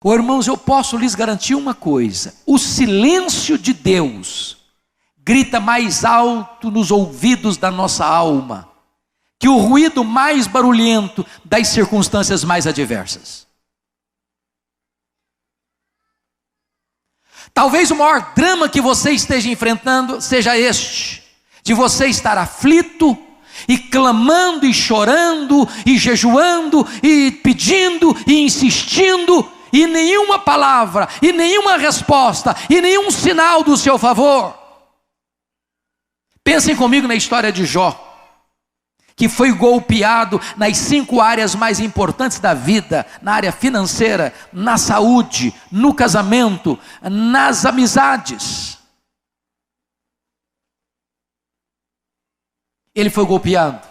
Oh, irmãos, eu posso lhes garantir uma coisa: o silêncio de Deus grita mais alto nos ouvidos da nossa alma que o ruído mais barulhento das circunstâncias mais adversas. Talvez o maior drama que você esteja enfrentando seja este, de você estar aflito e clamando e chorando e jejuando e pedindo e insistindo, e nenhuma palavra, e nenhuma resposta, e nenhum sinal do seu favor. Pensem comigo na história de Jó, que foi golpeado nas 5 áreas mais importantes da vida: na área financeira, na saúde, no casamento, nas amizades. Ele foi golpeado,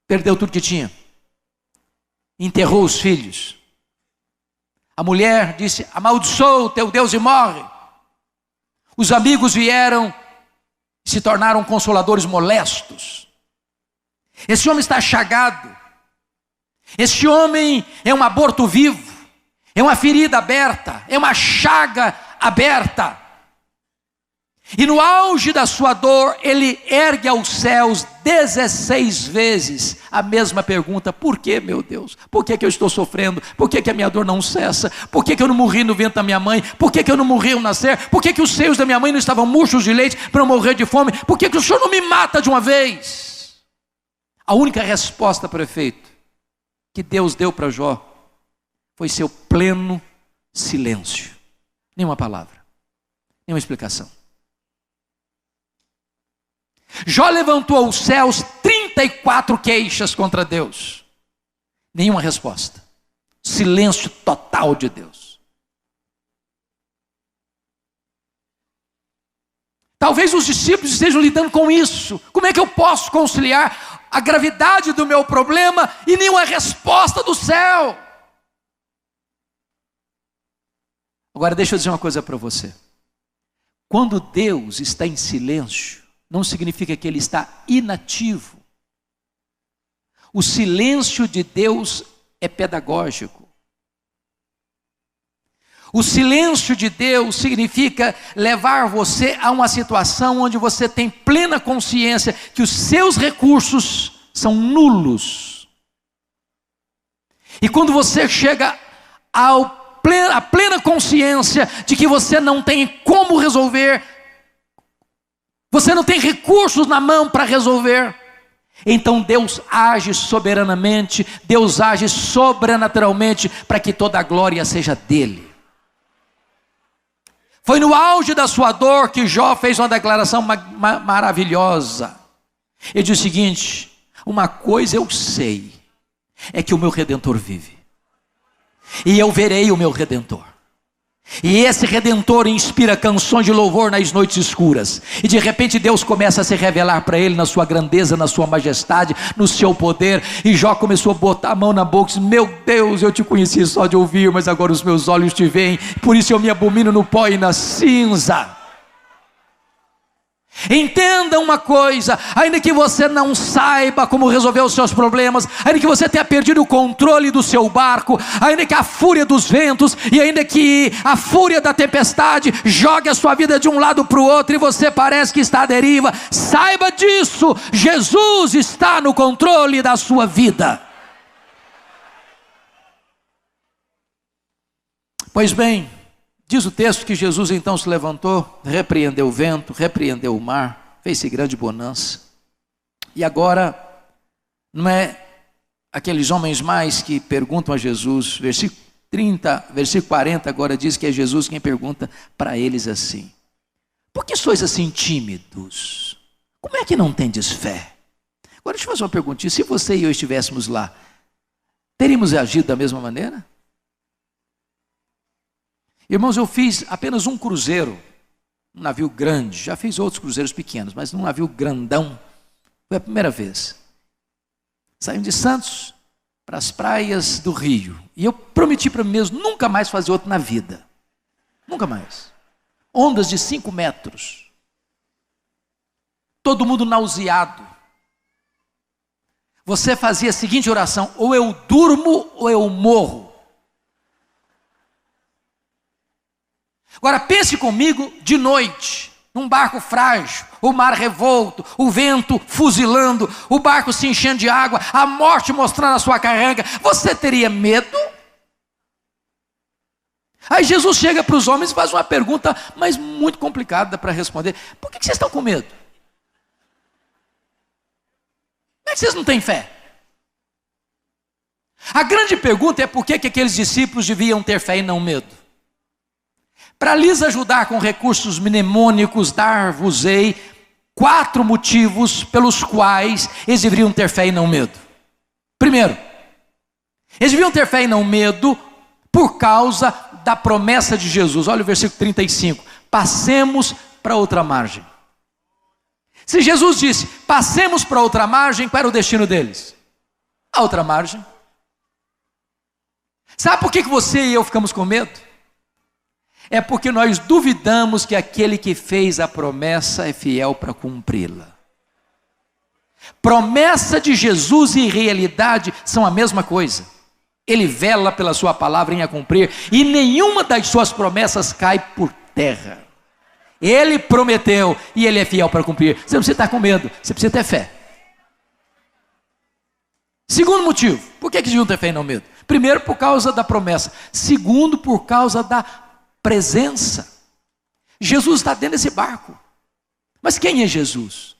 perdeu tudo que tinha, enterrou os filhos. A mulher disse: amaldiçoa o teu Deus e morre. Os amigos vieram e se tornaram consoladores molestos. Esse homem está chagado. Este homem é um aborto vivo, é uma ferida aberta, é uma chaga aberta. E no auge da sua dor, ele ergue aos céus 16 vezes a mesma pergunta: por que, meu Deus? Por que eu estou sofrendo? Por que a minha dor não cessa? Por que eu não morri no ventre da minha mãe? Por que eu não morri ao nascer? Por que os seios da minha mãe não estavam murchos de leite para eu morrer de fome? Por que o Senhor não me mata de uma vez? A única resposta, prefeito, que Deus deu para Jó foi seu pleno silêncio. Nenhuma palavra, nenhuma explicação. Jó levantou aos céus 34 queixas contra Deus, nenhuma resposta, silêncio total de Deus. Talvez os discípulos estejam lidando com isso. Como é que eu posso conciliar a gravidade do meu problema e nenhuma resposta do céu? Agora deixa eu dizer uma coisa para você: quando Deus está em silêncio, não significa que ele está inativo. O silêncio de Deus é pedagógico. O silêncio de Deus significa levar você a uma situação onde você tem plena consciência que os seus recursos são nulos. E quando você chega à plena consciência de que você não tem como resolver, você não tem recursos na mão para resolver, então Deus age soberanamente, Deus age sobrenaturalmente para que toda a glória seja dele. Foi no auge da sua dor que Jó fez uma declaração maravilhosa. Ele diz o seguinte: uma coisa eu sei, é que o meu Redentor vive, e eu verei o meu Redentor. E esse Redentor inspira canções de louvor nas noites escuras. E de repente Deus começa a se revelar para ele na sua grandeza, na sua majestade, no seu poder. E Jó começou a botar a mão na boca e disse: meu Deus, eu te conheci só de ouvir, mas agora os meus olhos te veem. Por isso eu me abomino no pó e na cinza. Entenda uma coisa: ainda que você não saiba como resolver os seus problemas, ainda que você tenha perdido o controle do seu barco, ainda que a fúria dos ventos e ainda que a fúria da tempestade jogue a sua vida de um lado para o outro e você parece que está à deriva, saiba disso: Jesus está no controle da sua vida. Pois bem, diz o texto que Jesus então se levantou, repreendeu o vento, repreendeu o mar, fez-se grande bonança. E agora, não é aqueles homens mais que perguntam a Jesus, versículo 30, versículo 40 agora diz que é Jesus quem pergunta para eles assim: por que sois assim tímidos? Como é que não tendes fé? Agora deixa eu fazer uma perguntinha: se você e eu estivéssemos lá, teríamos agido da mesma maneira? Irmãos, eu fiz apenas um cruzeiro, um navio grande, já fiz outros cruzeiros pequenos, mas num navio grandão, foi a primeira vez. Saímos de Santos para as praias do Rio, e eu prometi para mim mesmo nunca mais fazer outro na vida, nunca mais. Ondas de 5 metros, todo mundo nauseado. Você fazia a seguinte oração: ou eu durmo ou eu morro. Agora pense comigo de noite, num barco frágil, o mar revolto, o vento fuzilando, o barco se enchendo de água, a morte mostrando a sua carrega. Você teria medo? Aí Jesus chega para os homens e faz uma pergunta, mas muito complicada para responder. Por que vocês estão com medo? Como é que vocês não têm fé? A grande pergunta é por que aqueles discípulos deviam ter fé e não medo. Para lhes ajudar com recursos mnemônicos, dar-vos-ei 4 motivos pelos quais eles deveriam ter fé e não medo. Primeiro, eles deviam ter fé e não medo por causa da promessa de Jesus. Olha o versículo 35. Passemos para outra margem. Se Jesus disse, passemos para outra margem, qual era o destino deles? A outra margem. Sabe por que você e eu ficamos com medo? É porque nós duvidamos que aquele que fez a promessa é fiel para cumpri-la. Promessa de Jesus e realidade são a mesma coisa. Ele vela pela sua palavra em a cumprir, e nenhuma das suas promessas cai por terra. Ele prometeu e ele é fiel para cumprir. Você não precisa estar com medo, você precisa ter fé. Segundo motivo, por que deviam ter fé e não medo? Primeiro, por causa da promessa. Segundo, por causa da presença. Jesus está dentro desse barco. Mas quem é Jesus?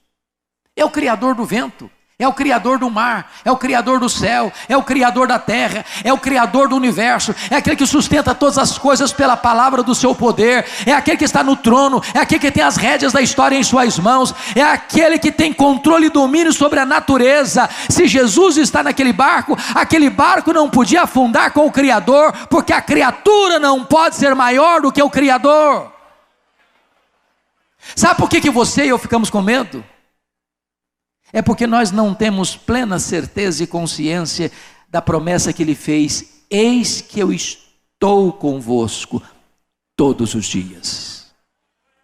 É o Criador do vento, é o Criador do mar, é o Criador do céu, é o Criador da terra, é o Criador do universo, é aquele que sustenta todas as coisas pela palavra do seu poder, é aquele que está no trono, é aquele que tem as rédeas da história em suas mãos, é aquele que tem controle e domínio sobre a natureza. Se Jesus está naquele barco, aquele barco não podia afundar com o Criador, porque a criatura não pode ser maior do que o Criador. Sabe por que você e eu ficamos com medo? É porque nós não temos plena certeza e consciência da promessa que ele fez. Eis que eu estou convosco todos os dias,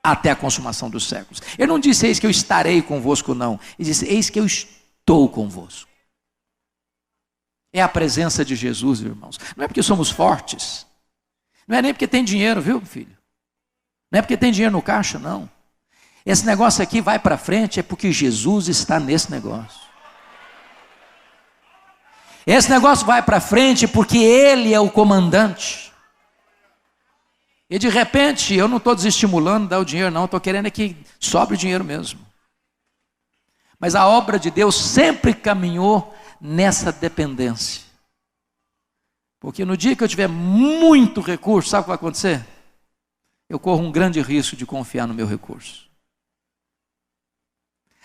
até a consumação dos séculos. Ele não disse eis que eu estarei convosco, não. Ele disse eis que eu estou convosco. É a presença de Jesus, irmãos. Não é porque somos fortes. Não é nem porque tem dinheiro, viu, filho? Não é porque tem dinheiro no caixa, não. Esse negócio aqui vai para frente é porque Jesus está nesse negócio. Esse negócio vai para frente porque Ele é o comandante. E de repente, eu não estou desestimulando dar o dinheiro não, estou querendo é que sobre o dinheiro mesmo. Mas a obra de Deus sempre caminhou nessa dependência. Porque no dia que eu tiver muito recurso, sabe o que vai acontecer? Eu corro um grande risco de confiar no meu recurso.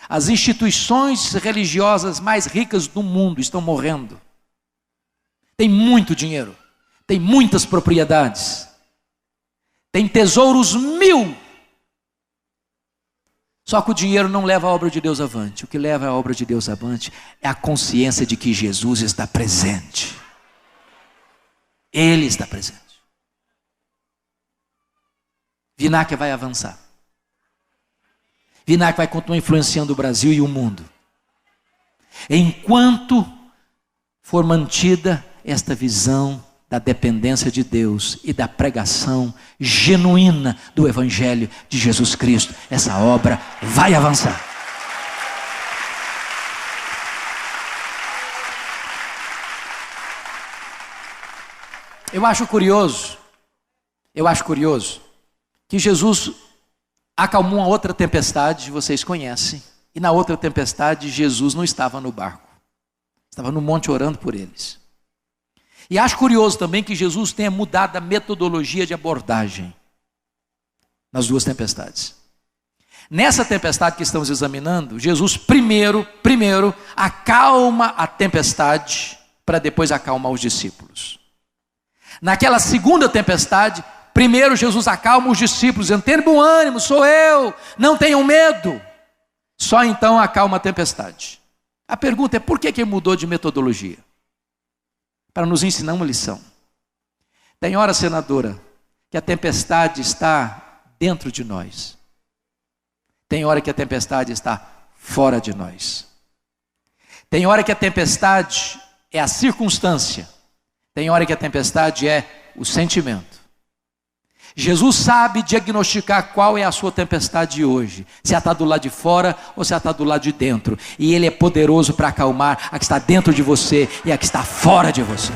As instituições religiosas mais ricas do mundo estão morrendo. Tem muito dinheiro, tem muitas propriedades, tem tesouros 1000. Só que o dinheiro não leva a obra de Deus avante. O que leva a obra de Deus avante é a consciência de que Jesus está presente. Ele está presente. Vinac vai avançar. Vinac vai continuar influenciando o Brasil e o mundo. Enquanto for mantida esta visão da dependência de Deus e da pregação genuína do Evangelho de Jesus Cristo, essa obra vai avançar. Eu acho curioso que Jesus acalmou uma outra tempestade, vocês conhecem, e na outra tempestade Jesus não estava no barco, estava no monte orando por eles. E acho curioso também que Jesus tenha mudado a metodologia de abordagem nas duas tempestades. Nessa tempestade que estamos examinando, Jesus primeiro acalma a tempestade para depois acalmar os discípulos. Naquela segunda tempestade, primeiro Jesus acalma os discípulos, dizendo: tenham bom ânimo, sou eu, não tenham medo. Só então acalma a tempestade. A pergunta é: por que ele mudou de metodologia? Para nos ensinar uma lição. Tem hora, senadora, que a tempestade está dentro de nós. Tem hora que a tempestade está fora de nós. Tem hora que a tempestade é a circunstância. Tem hora que a tempestade é o sentimento. Jesus sabe diagnosticar qual é a sua tempestade de hoje. Se ela está do lado de fora ou se ela está do lado de dentro. E Ele é poderoso para acalmar a que está dentro de você e a que está fora de você.